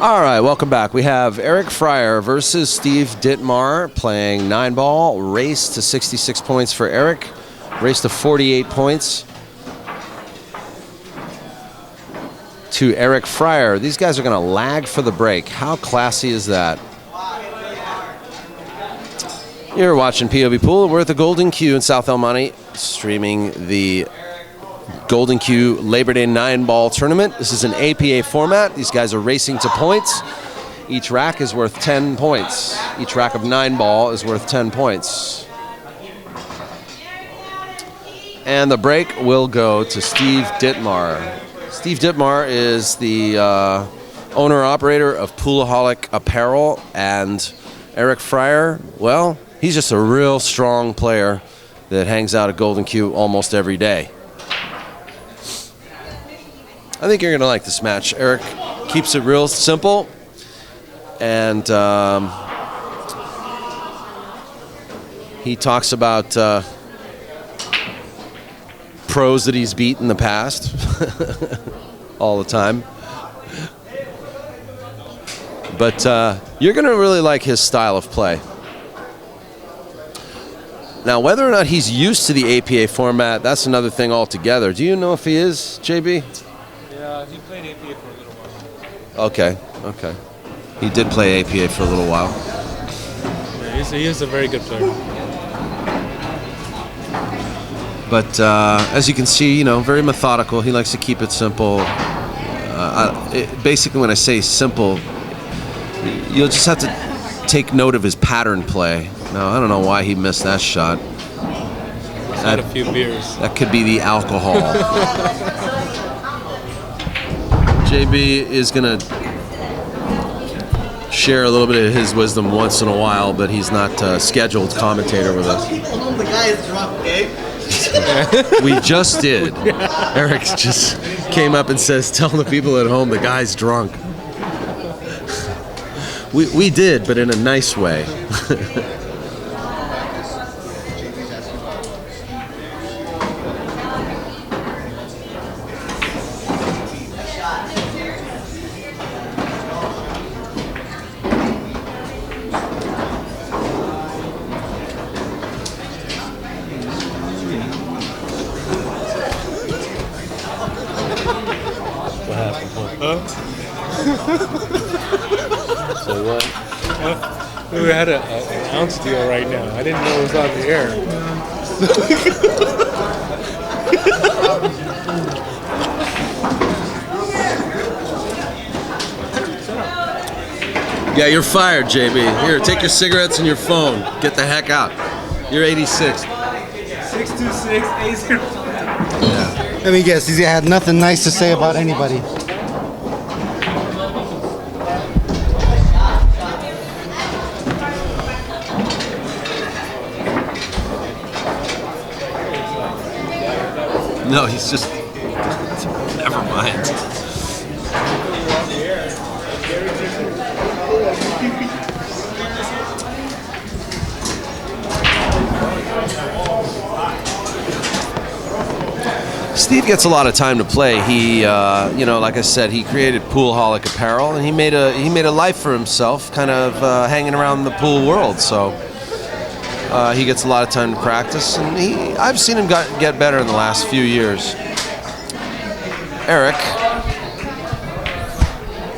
All right, welcome back. We have Erick Friar versus Steve Ditmar playing 9-ball. Race to 66 points for Erick. Race to 48 points to Erick Friar. These guys are going to lag for the break. How classy is that? You're watching POVPOOL. We're at the Golden Q in South El Monte, streaming the Golden Q Labor Day 9-ball tournament. This is an APA format. These guys are racing to points. Each rack is worth 10 points. Each rack of 9-ball is worth 10 points. And the break will go to Steve Ditmar. Steve Ditmar is the owner-operator of Poolaholic Apparel, and Erick Friar, well, he's just a real strong player that hangs out at Golden Q almost every day. I think you're going to like this match. Erick keeps it real simple, and he talks about pros that he's beat in the past all the time. But you're going to really like his style of play. Now, whether or not he's used to the APA format, that's another thing altogether. Do you know if he is, JB? Yeah, he played APA for a little while. Okay, okay. He did play APA for a little while. Yeah, he is a very good player. But as you can see, you know, very methodical. He likes to keep it simple. Basically, when I say simple, you'll just have to take note of his pattern play. Now, I don't know why he missed that shot. He's had a few beers. That could be the alcohol. JB is going to share a little bit of his wisdom once in a while, but he's not a scheduled commentator with us. The guy is drunk, eh? We just did. Erick just came up and says, tell the people at home the guy's drunk. We did, but in a nice way. What happened? Huh? So what? We had an ounce deal right now. I didn't know it was on the air. Yeah, you're fired, JB. Here, take your cigarettes and your phone. Get the heck out. You're 86. 626 80. Yeah. Let me guess, he had nothing nice to say about anybody. No, he's just... Never mind. Steve gets a lot of time to play. He, you know, like I said, he created Poolaholic Apparel, and he made a life for himself, kind of hanging around the pool world. So he gets a lot of time to practice, and I've seen him get better in the last few years.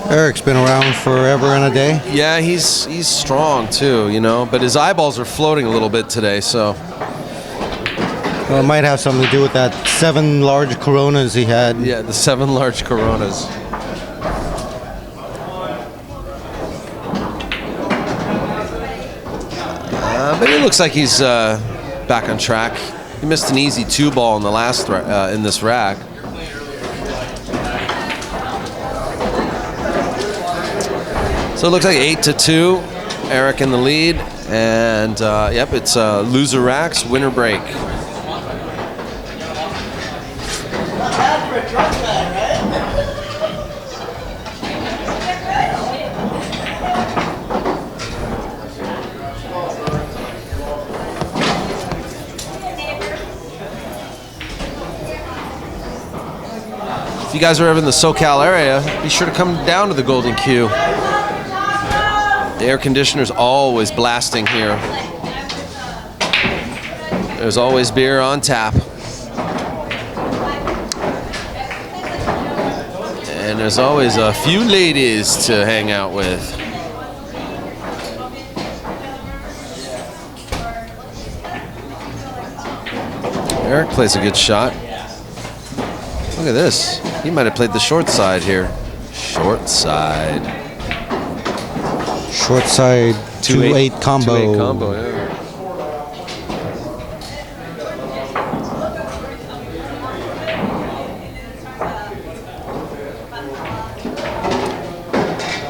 Erick's been around forever and a day. Yeah, he's strong too, you know, but his eyeballs are floating a little bit today, so. Well, it might have something to do with that 7 large Coronas he had. Yeah, the 7 large Coronas. But it looks like he's back on track. He missed an easy 2-ball in the last in this rack. So it looks like 8-2. Erick in the lead, and yep, it's loser racks, winner break. you guys are ever in the SoCal area, be sure to come down to the Golden Q. The air conditioner's always blasting here. There's always beer on tap. And there's always a few ladies to hang out with. Erick plays a good shot. Look at this. He might have played the short side here. Short side. Short side 2-8 combo. 2-8 combo, yeah.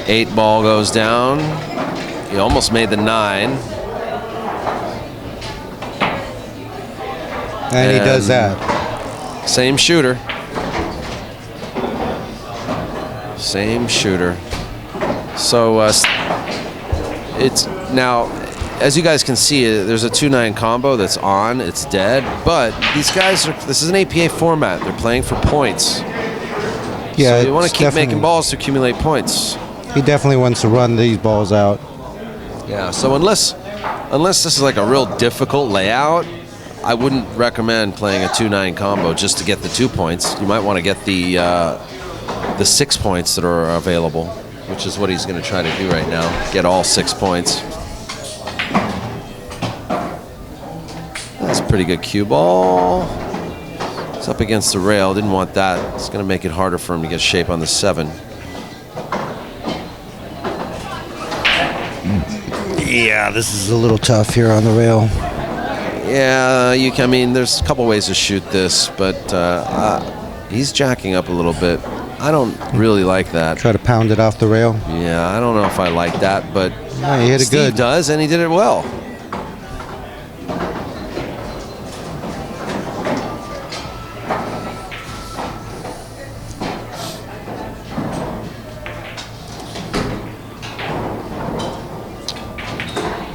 Eight ball goes down. He almost made the 9. And he does that. Same shooter. Same shooter. So it's now, as you guys can see, there's a 2-9 combo that's on. It's dead. But these guys are. This is an APA format. They're playing for points. Yeah, so you want to keep making balls to accumulate points. He definitely wants to run these balls out. Yeah. So unless this is like a real difficult layout, I wouldn't recommend playing a 2-9 combo just to get the 2 points. You might want to get the 6 points that are available, which is what he's going to try to do right now. Get all 6 points. That's a pretty good cue ball. It's up against the rail. Didn't want that. It's going to make it harder for him to get shape on the 7. Yeah, this is a little tough here on the rail. Yeah, I mean, there's a couple ways to shoot this, but he's jacking up a little bit. I don't really like that. Try to pound it off the rail. Yeah, I don't know if I like that, but yeah, he hit it good. Steve does, and he did it well.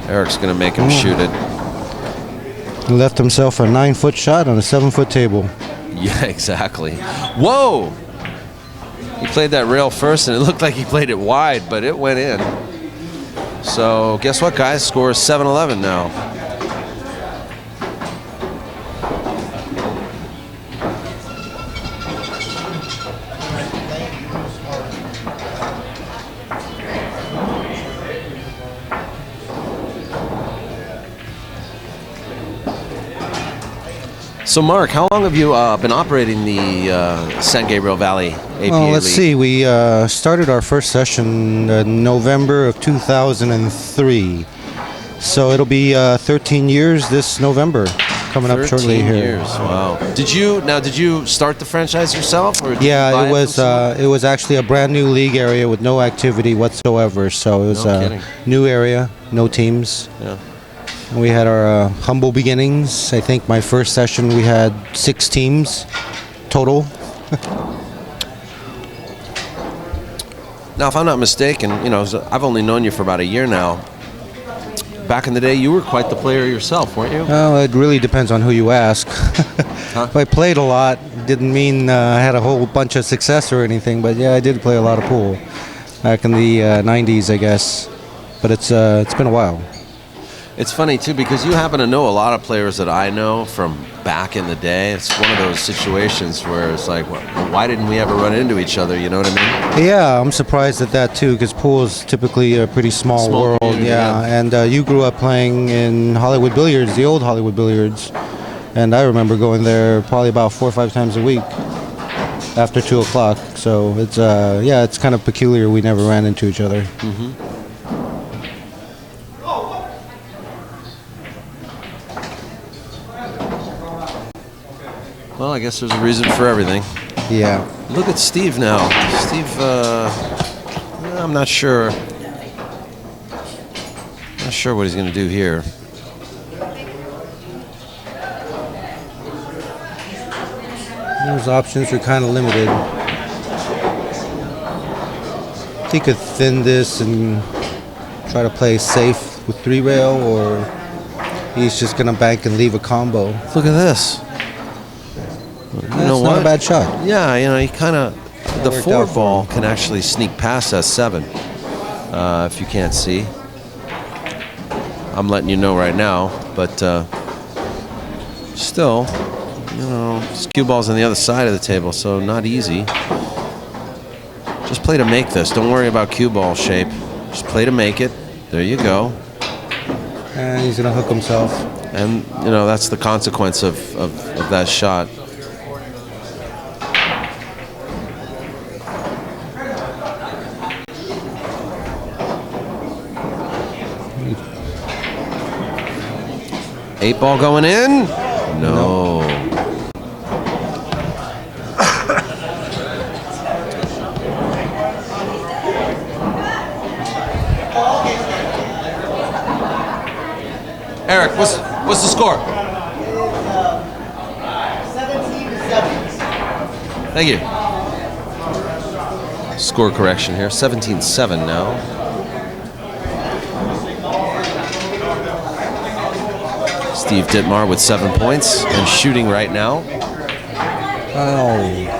Erick's going to make him shoot it. He left himself a 9-foot shot on a 7-foot table. Yeah, exactly. Whoa! He played that rail first, and it looked like he played it wide, but it went in. So guess what, guys? Score is 7-11 now. So, Mark, how long have you been operating the San Gabriel Valley APA Well, let's League? see. We started our first session November of 2003. So it'll be 13 years this November, coming up shortly 13 here. years, wow. Did you start the franchise yourself? Or did you buy Yeah, it was actually a brand new league area with no activity whatsoever. So it was a new area, no teams. Yeah. We had our humble beginnings. I think my first session we had 6 teams total. Now, if I'm not mistaken, I've only known you for about a year now. Back in the day, you were quite the player yourself, weren't you? Well, it really depends on who you ask. Huh? If I played a lot, didn't mean I had a whole bunch of success or anything, but yeah, I did play a lot of pool back in the 90s, I guess. But it's been a while. It's funny, too, because you happen to know a lot of players that I know from back in the day. It's one of those situations where it's like, well, why didn't we ever run into each other, you know what I mean? Yeah, I'm surprised at that, too, because pool is typically a pretty small world. Yeah, and you grew up playing in Hollywood Billiards, the old Hollywood Billiards. And I remember going there probably about 4 or 5 times a week after 2 o'clock. So it's, it's kind of peculiar we never ran into each other. Mm-hmm. Well, I guess there's a reason for everything. Yeah. Look at Steve now. Steve, I'm not sure. Not sure what he's going to do here. Those options are kind of limited. He could thin this and try to play safe with 3 rail, or he's just going to bank and leave a combo. Look at this. know That's what? not a bad shot. Yeah, you know, he kind of, the worked 4 out for ball him. can actually sneak past S7, if you can't see. I'm letting you know right now, but still, you know, this cue ball's on the other side of the table, so not easy. Just play to make this. Don't worry about cue ball shape. Just play to make it. There you go. And he's going to hook himself. And, you know, that's the consequence of that shot. Eight ball going in? No. Eric, what's the score? 17-7. Thank you. Score correction here. 17-7 now. Steve Ditmar with 7 points and shooting right now. Oh.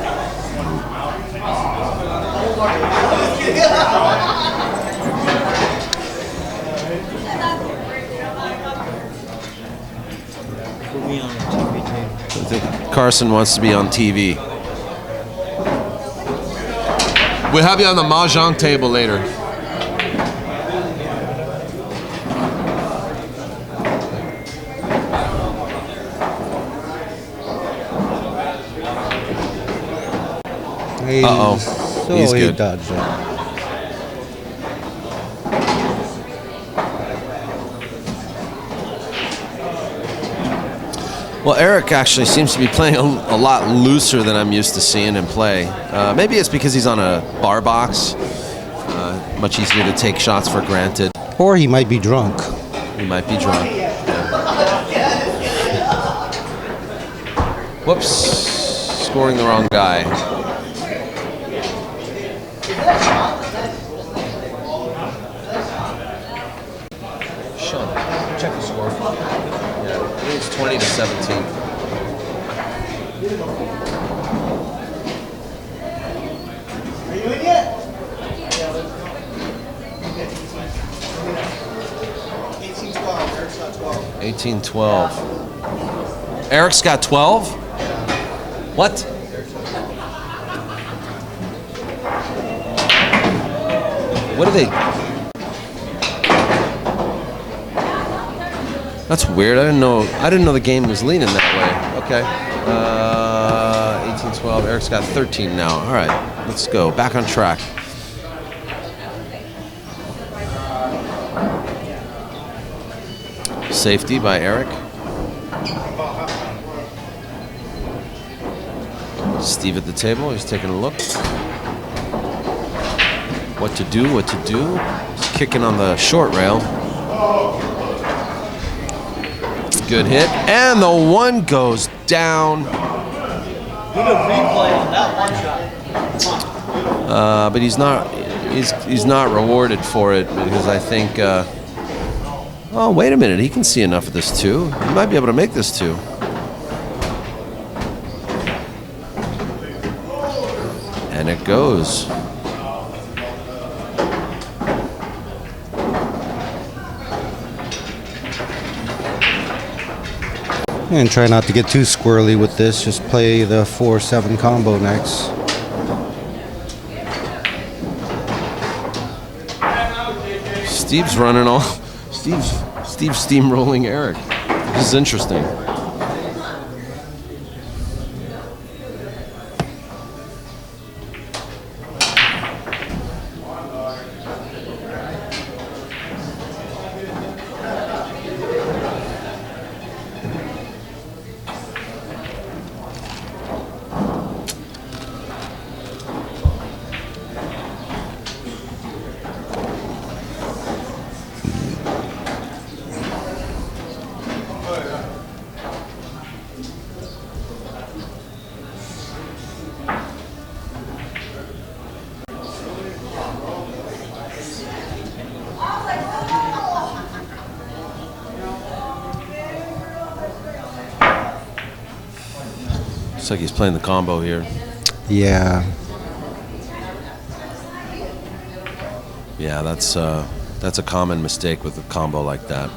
I think Carson wants to be on TV. We'll have you on the Mahjong table later. Uh-oh. So He's he good. dodged it. Well, Eric actually seems to be playing a lot looser than I'm used to seeing him play. Maybe it's because he's on a bar box. Much easier to take shots for granted. Or he might be drunk. He might be drunk. Whoops. Scoring the wrong guy. Sean, check the score. Yeah, I think it's 20-17. Are you in yet? 18-12. Eric's got 12. 18-12. Eric's got 12? What? What are they? That's weird. I didn't know the game was leaning that way. Okay. 18-12. Eric's got 13 now. All right. Let's go. Back on track. Safety by Eric. Steve at the table. He's taking a look. What to do, what to do. He's kicking on the short rail. Good hit. And the one goes down. But he's not rewarded for it because I think oh, wait a minute, he can see enough of this too. He might be able to make this too. And it goes. And try not to get too squirrely with this. Just play the 4-7 combo next. Steve's running all. Steve's steamrolling Eric. This is interesting. Looks like he's playing the combo here. Yeah. Yeah, that's a common mistake with a combo like that,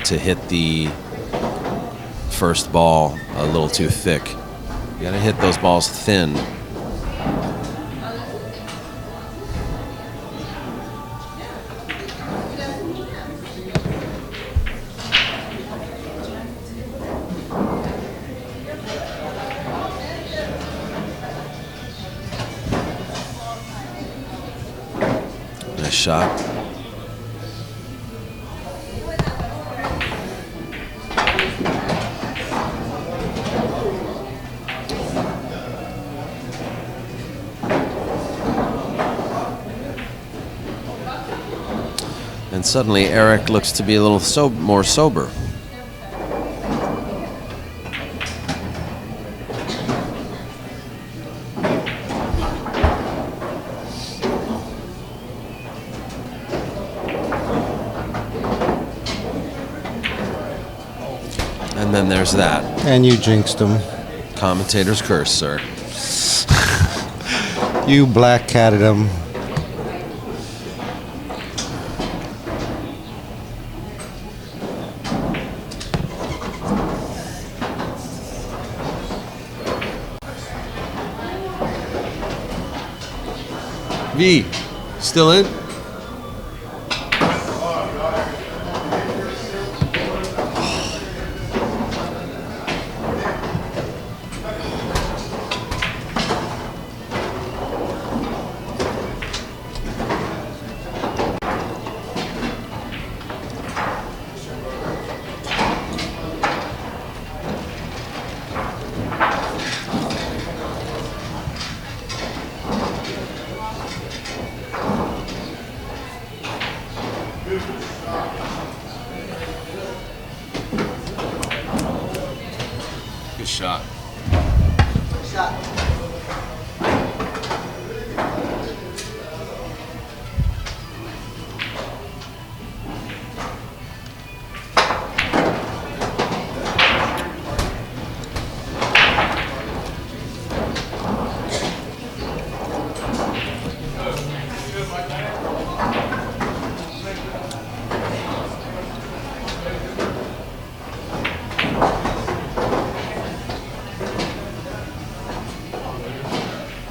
to hit the first ball a little too thick. You gotta hit those balls thin. Nice shot. And suddenly Erick looks to be a little more sober. And then there's that. And you jinxed him. Commentator's curse, sir. You black catted him. V, still in? Good shot. Shot.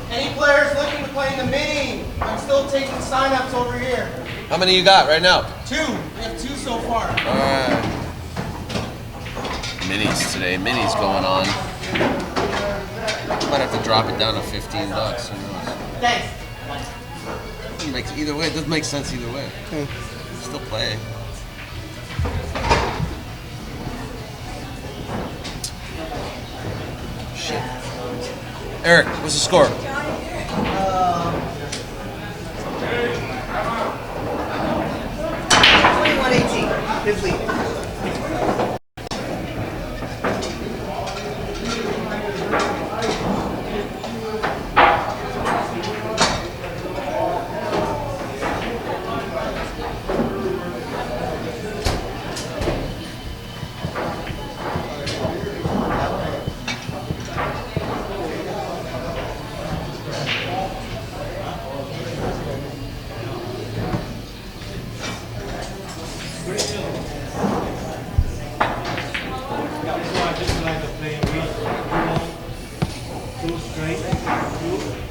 Any players looking to play in the mini? I'm still taking signups over here. How many you got right now? 2. We have 2 so far. Alright. Minis today. Minis going on. Might have to drop it down to $15. Who knows? Thanks. Doesn't make either way. It doesn't make sense either way. Still play. Shit. Erick, what's the score? 21-18. His lead.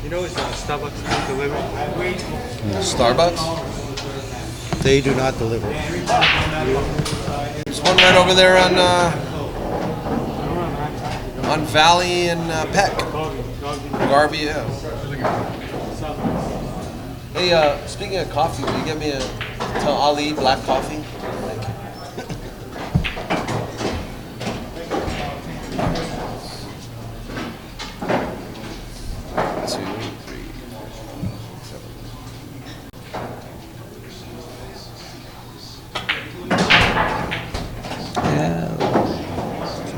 You know, it's Starbucks delivery. Starbucks? They do not deliver. There's one right over there on Valley and Peck. Garvey, yeah. Hey, speaking of coffee, will you get me a Ali black coffee? Thank you.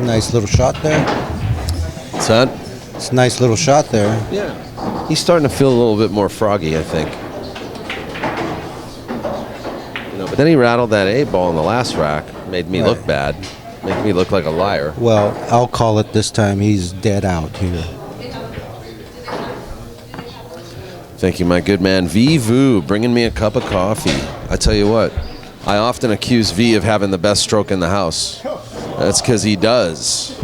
Nice little shot there. What's that? It's a nice little shot there. Yeah. He's starting to feel a little bit more froggy, I think. You know, but then he rattled that 8 ball in the last rack. Made me look bad. Make me look like a liar. Well, I'll call it this time. He's dead out here. Thank you, my good man. V-Vu, bringing me a cup of coffee. I tell you what, I often accuse V of having the best stroke in the house. That's because he does.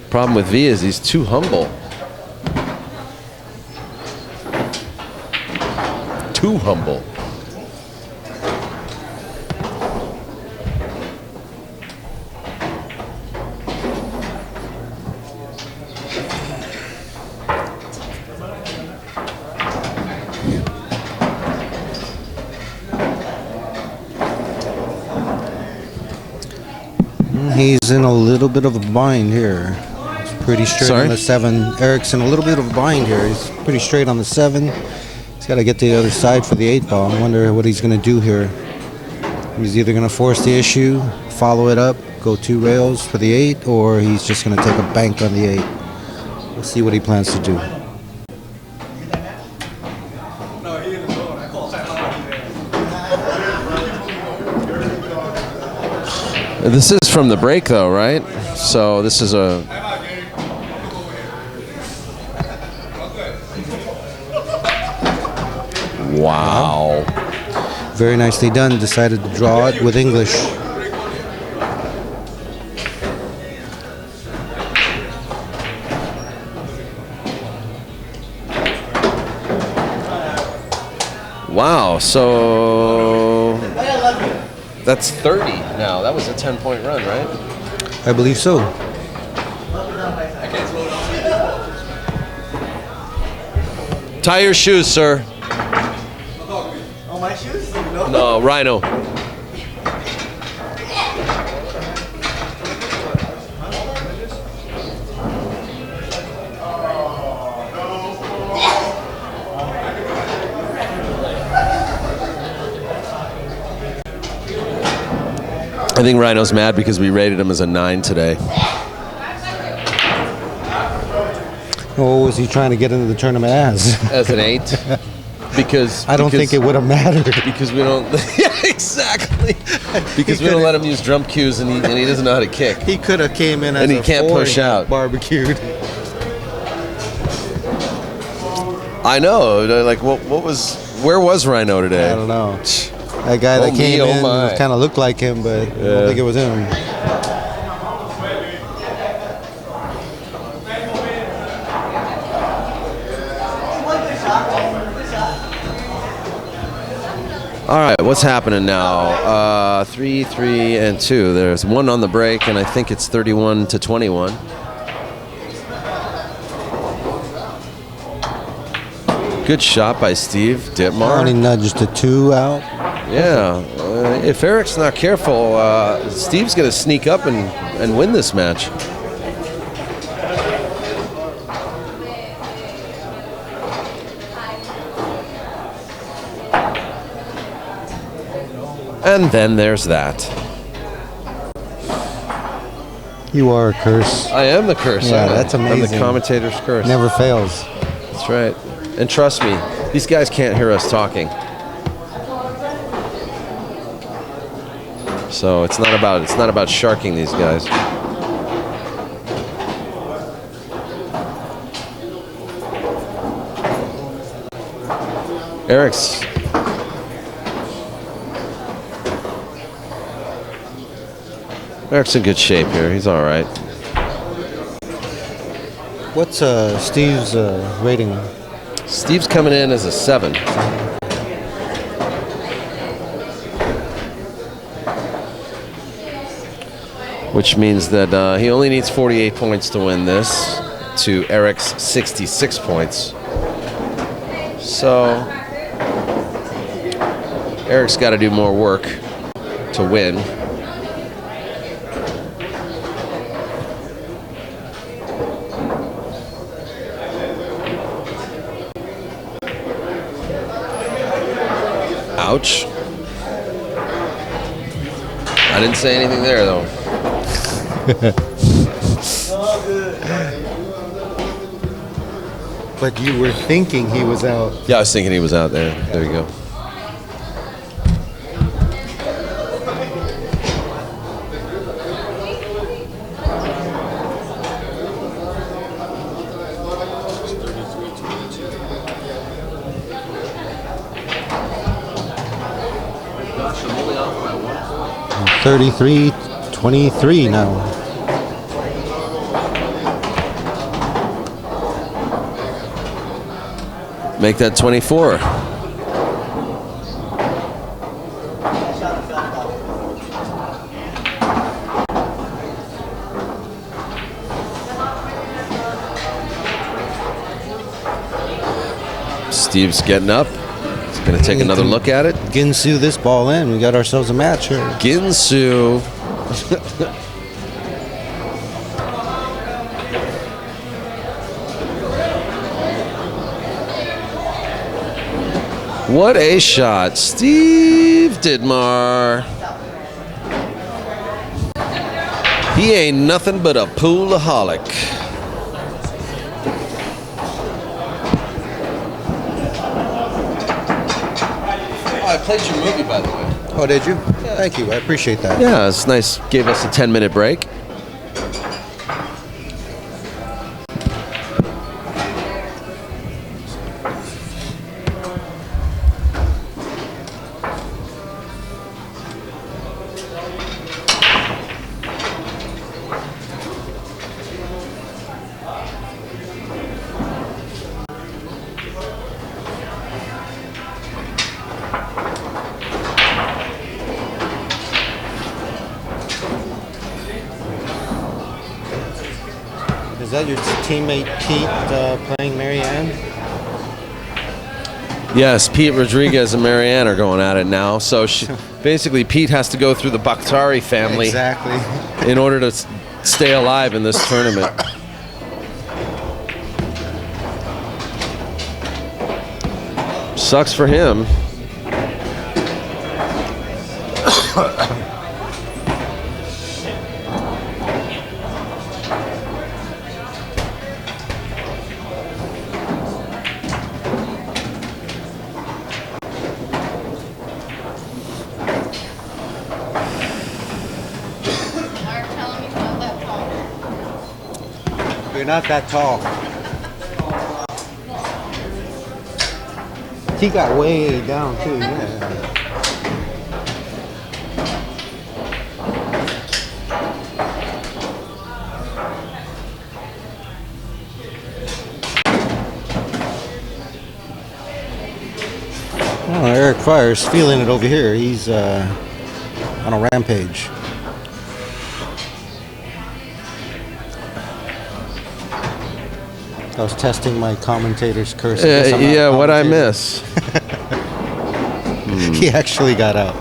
Problem with V is he's too humble. Too humble. He's in a little bit of a bind here. He's pretty straight on the 7. Erick's in a little bit of a bind here. He's pretty straight on the 7. He's got to get to the other side for the 8 ball. I wonder what he's going to do here. He's either going to force the issue, follow it up, go 2 rails for the 8, or he's just going to take a bank on the 8. We'll see what he plans to do. This is from the break, though, right? So this is a... Wow. Very nicely done. Decided to draw it with English. Wow, so... That's 30 now. That was a 10-point run, right? I believe so. Tie your shoes, sir. Oh, my shoes? No, Rhino. I think Rhino's mad because we rated him as a 9 today. Oh, was he trying to get into the tournament as? As an 8? Because I don't think it would have mattered. Because we don't... Yeah, exactly. Because we don't let him use drum cues and he doesn't know how to kick. He could have came in as and he a can't 4 push out. Barbecued. I know. Like, what was... Where was Rhino today? I don't know. That guy that came in kind of looked like him, but I don't think it was him. All right, what's happening now? 3, 3, and 2. There's 1 on the break, and I think it's 31-21. Good shot by Steve Ditmar. Only nudged the 2 out. Yeah, if Erick's not careful, Steve's going to sneak up and win this match. And then there's that. You are a curse. I am the curse. Yeah, that's amazing. I'm the commentator's curse. Never fails. That's right. And trust me, these guys can't hear us talking. So it's not about sharking these guys. Erick's in good shape here. He's all right. What's Steve's rating? Steve's coming in as a 7. Which means that he only needs 48 points to win this to Erick's 66 points. So Erick's got to do more work to win. Ouch. I didn't say anything there, though. But you were thinking he was out. Yeah, I was thinking he was out there. There you go. 33-23 now. Make that 24. Steve's getting up. He's going to take another look at it. Ginsu this ball in. We got ourselves a match here. Ginsu. What a shot. Steve Ditmar. He ain't nothing but a poolaholic. Oh, I played your movie, by the way. Oh, did you? Thank you. I appreciate that. Yeah, it's nice. Gave us a 10-minute break. Is that your teammate Pete playing Marianne? Yes, Pete Rodriguez and Marianne are going at it now. So basically, Pete has to go through the Bakhtari family Exactly. in order to stay alive in this tournament. Sucks for him. You're not that tall. He got way down too, yeah. Oh, Erick Friar's feeling it over here. He's on a rampage. I was testing my commentator's curse. Yeah, what'd I miss? He actually got out.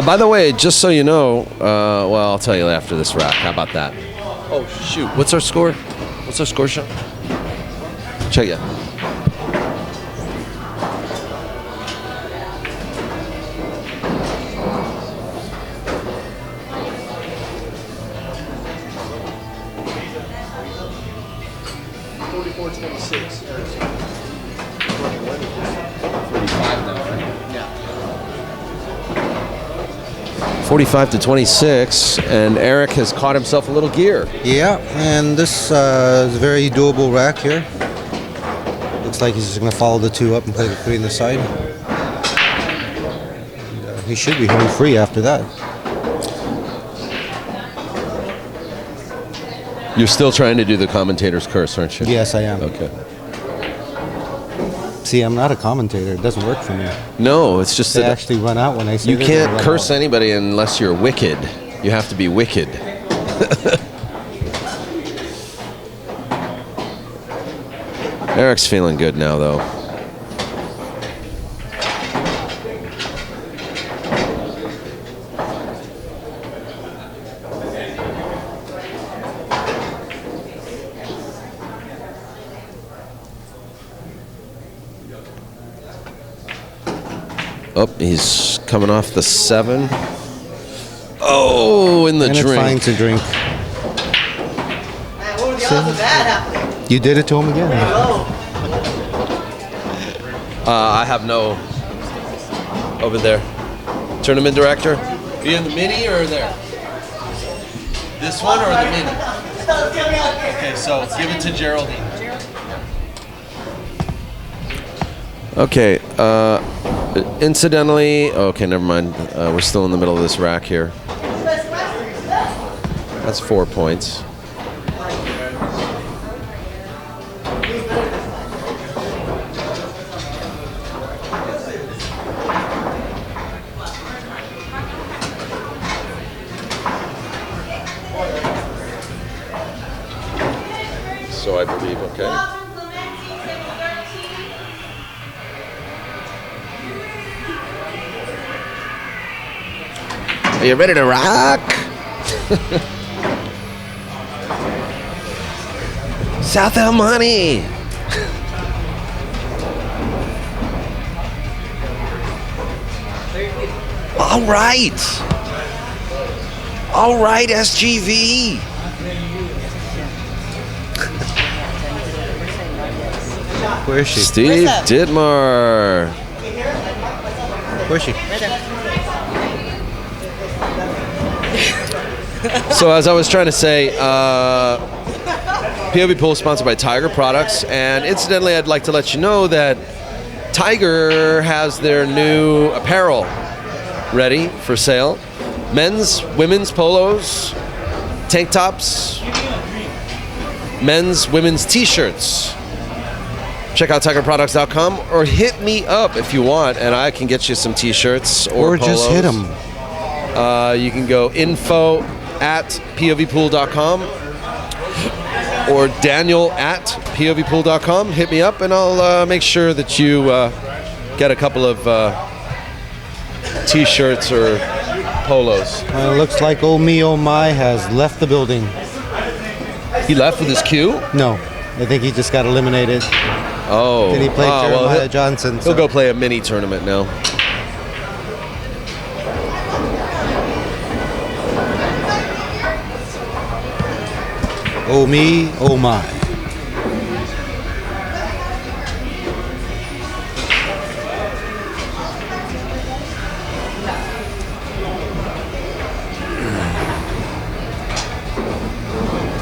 By the way, just so you know, well, I'll tell you after this rack. How about that? Oh, shoot. What's our score? What's our score, Sean? Check it. Erick. 45-26, and Erick has caught himself a little gear. Yeah, and this is a very doable rack here. Looks like he's just going to follow the 2 up and play the 3 on the side. And, he should be home free after that. You're still trying to do the commentator's curse, aren't you? Yes, I am. Okay. See, I'm not a commentator. It doesn't work for me. No, it's just They that actually run out when I say you this, can't they run curse out. anybody unless you're wicked. You have to be wicked. Erick's feeling good now, though. Oh, he's coming off the 7. Oh, in the And drink. it's fine to drink. Man, what were the odds of that happening? You did it to him again. I have no over there. Tournament director. Are you in the mini or there? This one or the mini? Okay, so give it to Geraldine. Okay. Incidentally, okay, never mind. We're still in the middle of this rack here. That's 4 points. So I believe, okay. Are you ready to rock? South El Monte. All right. All right, SGV. Where is she? Steve Ditmar. Where is she? So as I was trying to say, POV Pool is sponsored by Tiger Products, and incidentally, I'd like to let you know that Tiger has their new apparel ready for sale. Men's, women's polos, tank tops, men's, women's t-shirts. Check out tigerproducts.com or hit me up if you want, and I can get you some t-shirts or polos. Just hit them. You can go info@povpool.com or daniel@povpool.com. Hit me up, and I'll make sure that you get a couple of t-shirts or polos. It looks like Oh Me Oh My has left the building. He left with his cue? No, I think he just got eliminated. Oh. Did he play Jeremiah Johnson? He'll go play a mini tournament now. Oh Me Oh My.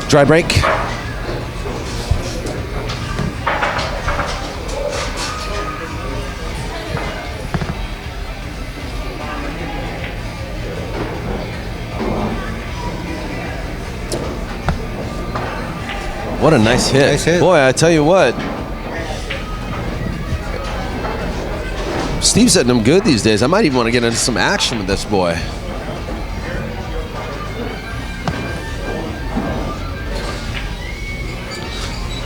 Dry break. What a nice hit. Nice hit. Boy, I tell you what. Steve's hitting them good these days. I might even want to get into some action with this boy.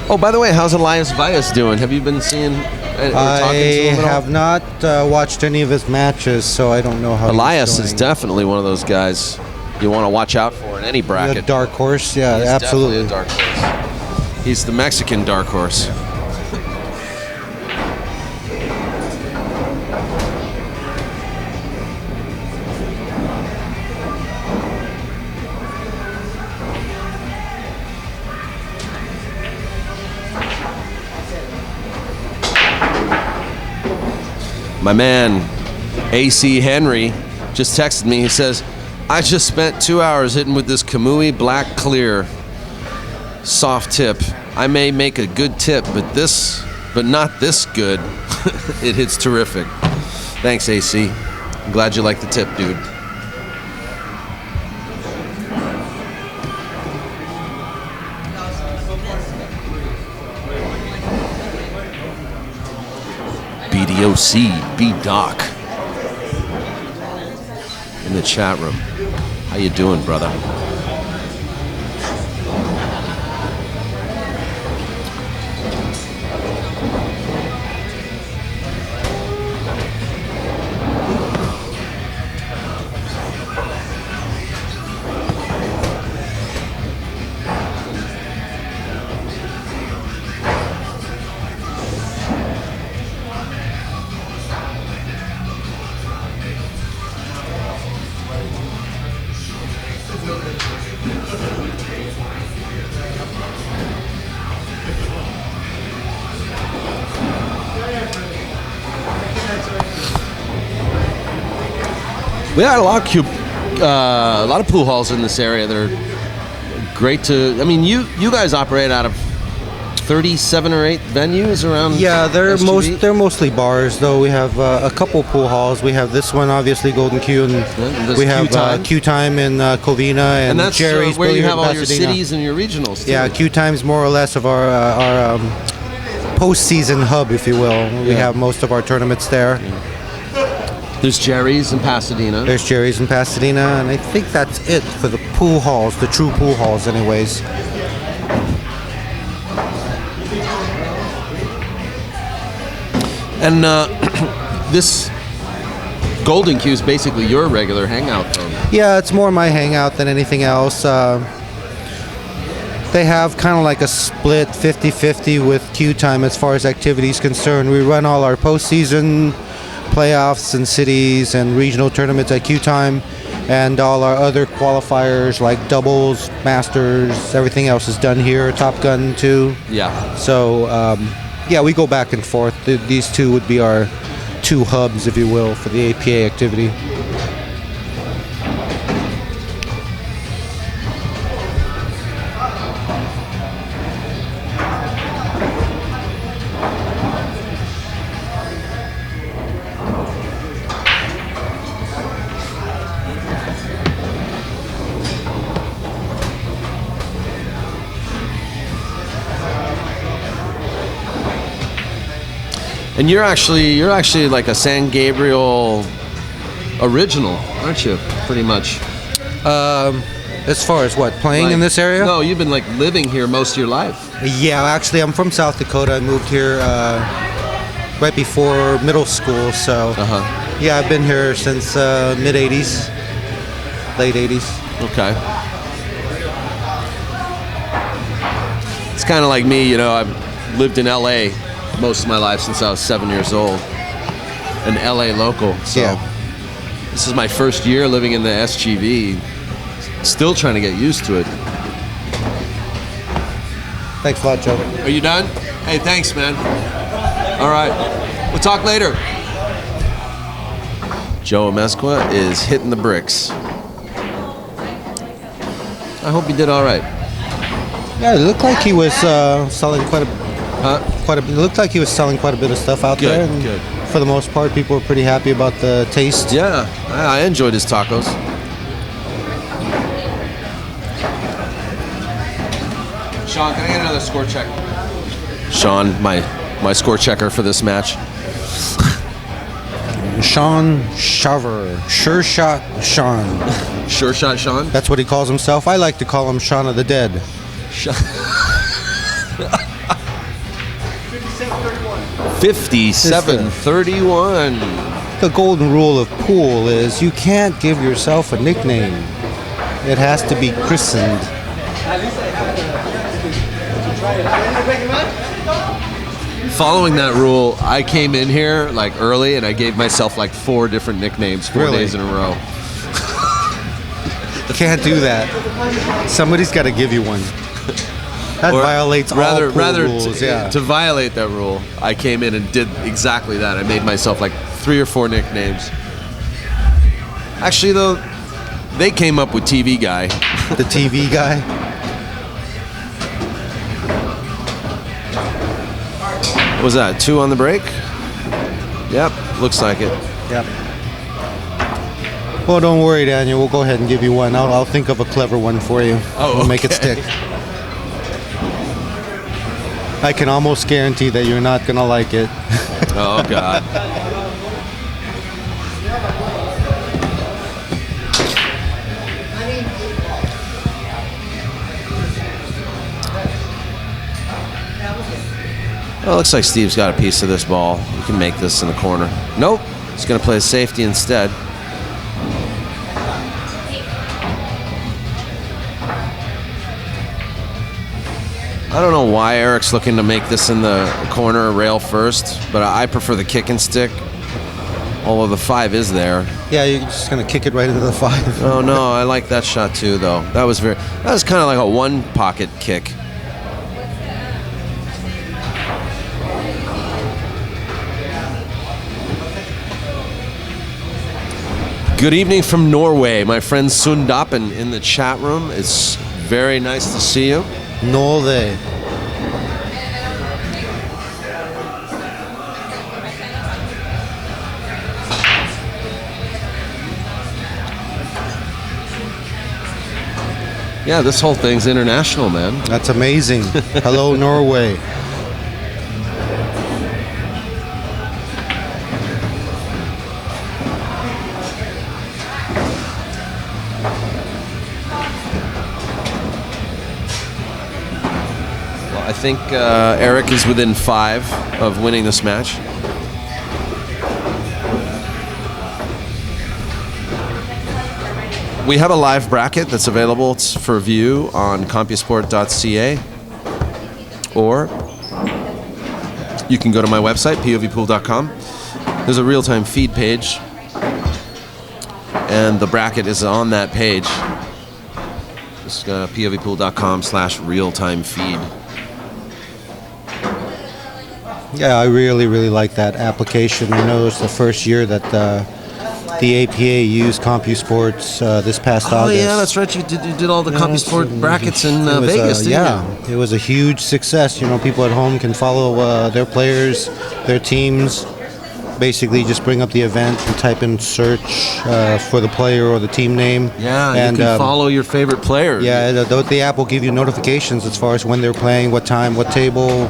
Oh, by the way, how's Elias Valles doing? Have you been seeing or talking to I him at all? have not watched any of his matches, so I don't know how Elias he's is doing. definitely one of those guys you want to watch out for in any A bracket. dark horse, yeah, He's absolutely. definitely a dark horse. He's the Mexican dark horse. My man, AC Henry, just texted me. He says, I just spent 2 hours hitting with this Kamui Black Clear soft tip. I may make a good tip, but not this good. It hits terrific. Thanks, AC. I'm glad you like the tip, dude. BDOC, B-Doc. In the chat room. How you doing, brother? We got a lot of pool halls in this area that are great to. I mean, you guys operate out of 37 or 8 venues around. Yeah, SGV? they're mostly bars, though. We have a couple pool halls. We have this one, obviously, Golden Q, and there's we have Q-Time. Q-Time in Covina and that's Jerry's where you Billiard have in all your Pasadena. cities and your regionals. Too. Yeah, Q-Time's more or less of our postseason hub, if you will. We have most of our tournaments there. There's Jerry's in Pasadena. There's Jerry's in Pasadena, and I think that's it for the pool halls, the true pool halls, anyways. And this Golden Q is basically your regular hangout zone. Yeah, it's more my hangout than anything else. They have kind of like a split 50-50 with Q Time as far as activities concerned. We run all our postseason playoffs and cities and regional tournaments at Q Time, and all our other qualifiers like doubles, masters, everything else is done here. Top Gun too. Yeah. So yeah, we go back and forth. These two would be our two hubs, if you will, for the APA activity. And you're actually like a San Gabriel original, aren't you? Pretty much. As far as what, playing in this area? No, you've been like living here most of your life. Yeah, actually, I'm from South Dakota. I moved here right before middle school, so yeah, I've been here since mid '80s, late '80s. Okay. It's kind of like me, you know. I've lived in LA most of my life since I was 7 years old. An LA local. So Yeah. this is my first year living in the SGV. Still trying to get used to it. Thanks a lot, Joe. Are you done? Hey, thanks, man. All right. We'll talk later. Joe Amezcua is hitting the bricks. I hope he did all right. Yeah, it looked like he was selling quite a It looked like he was selling quite a bit of stuff out Good, there. And good. For the most part, people were pretty happy about the taste. Yeah, I enjoyed his tacos. Sean, can I get another score check? Sean, my score checker for this match. Sean Shaver. Sure Shot Sean. Sure shot, Sean. That's what he calls himself. I like to call him Shaun of the Dead. 57-31. The golden rule of pool is you can't give yourself a nickname. It has to be christened. Following that rule, I came in here like early and I gave myself like 4 different nicknames 4 Really? days in a row. Can't do that. Somebody's got to give you one. That Or violates all pool rules. to violate that rule, I came in and did exactly that. I made myself like 3 or 4 nicknames. Actually, though, they came up with TV Guy. The TV guy. What was that, 2 on the break? Yep, looks like it. Yep. Well, don't worry, Daniel. We'll go ahead and give you one. I'll think of a clever one for you. Oh, We'll make it okay. stick. I can almost guarantee that you're not gonna like it. Oh, God. Well, it looks like Steve's got a piece of this ball. You can make this in the corner. Nope. He's going to play safety instead. I don't know why Erick's looking to make this in the corner rail first, but I prefer the kick and stick. Although the 5 is there. Yeah, you're just gonna kick it right into the 5. Oh no, I like that shot too, though. That was kind of like a 1 pocket kick. Good evening from Norway. My friend Sundapen in the chat room. It's very nice to see you. Norway. Yeah, this whole thing's international, man. That's amazing. Hello, Norway. I think Erick is within 5 of winning this match. We have a live bracket that's available for view on CompuSport.ca, or you can go to my website, POVPOOL.com. There's a real-time feed page, and the bracket is on that page. Just POVPOOL.com/real-time feed. Yeah, I really like that application. I know it's the first year that the APA used CompuSports this past August. Oh yeah, that's right. You did all the CompuSport brackets in Vegas, didn't you? It was a huge success. You know, people at home can follow their players, their teams. Basically, just bring up the event and type in search for the player or the team name. Yeah, and you can follow your favorite player. Yeah, the app will give you notifications as far as when they're playing, what time, what table.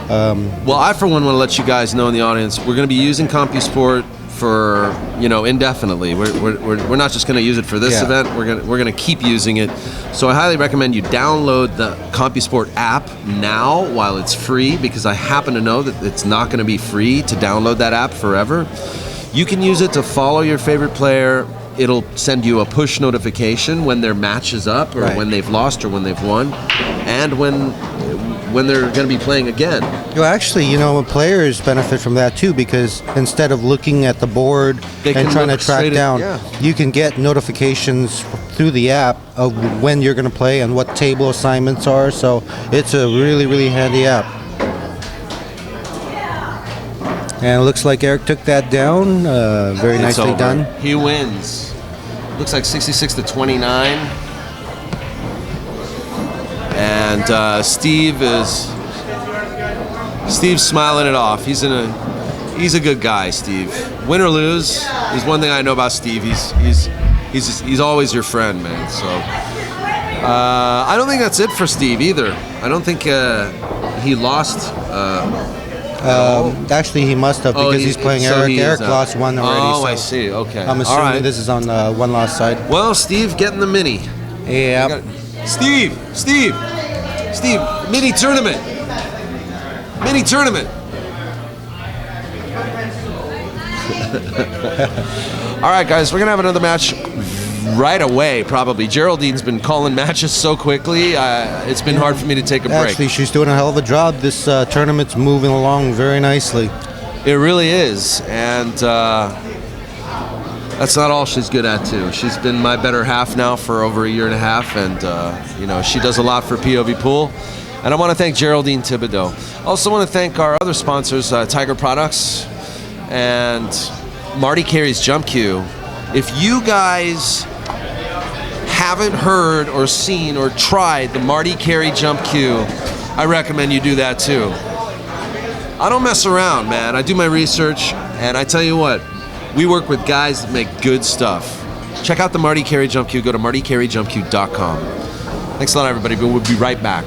Well, I for one want to let you guys know in the audience, we're going to be using CompuSport for indefinitely. We're not just going to use it for this event. We're going to keep using it. So I highly recommend you download the CompuSport app now while it's free, because I happen to know that it's not going to be free to download that app forever. You can use it to follow your favorite player. It'll send you a push notification when their match is up, or when they've lost, or when they've won, and when they're going to be playing again. Well, actually, players benefit from that too, because instead of looking at the board and trying to track down, you can get notifications through the app of when you're going to play and what table assignments are. So it's a really handy app. And it looks like Erick took that down. Very nicely done. He wins. Looks like 66-29. And Steve's smiling it off. He's a good guy, Steve. Win or lose, there's one thing I know about Steve. He's always your friend, man. So I don't think that's it for Steve either. I don't think he lost. Actually, he must have, because he's playing Erick. Erick lost one already. Oh, so I see. Okay. I'm assuming this is on the one loss side. Well, Steve getting the mini. Yeah. Steve, mini tournament. All right, guys, we're going to have another match right away, probably. Geraldine's been calling matches so quickly, it's been hard for me to take a break. Actually, she's doing a hell of a job. This tournament's moving along very nicely. It really is, and that's not all she's good at, too. She's been my better half now for over a year and a half, and she does a lot for POVPOOL. And I want to thank Geraldine Thibodeau. Also want to thank our other sponsors, Tiger Products and Marty Carey's Jump Cue. If you guys haven't heard or seen or tried the Marty Carey Jump Cue, I recommend you do that too. I don't mess around, man. I do my research, and I tell you what, we work with guys that make good stuff. Check out the Marty Carey Jump Cue. Go to martycareyjumpcue.com. Thanks a lot, everybody. We'll be right back.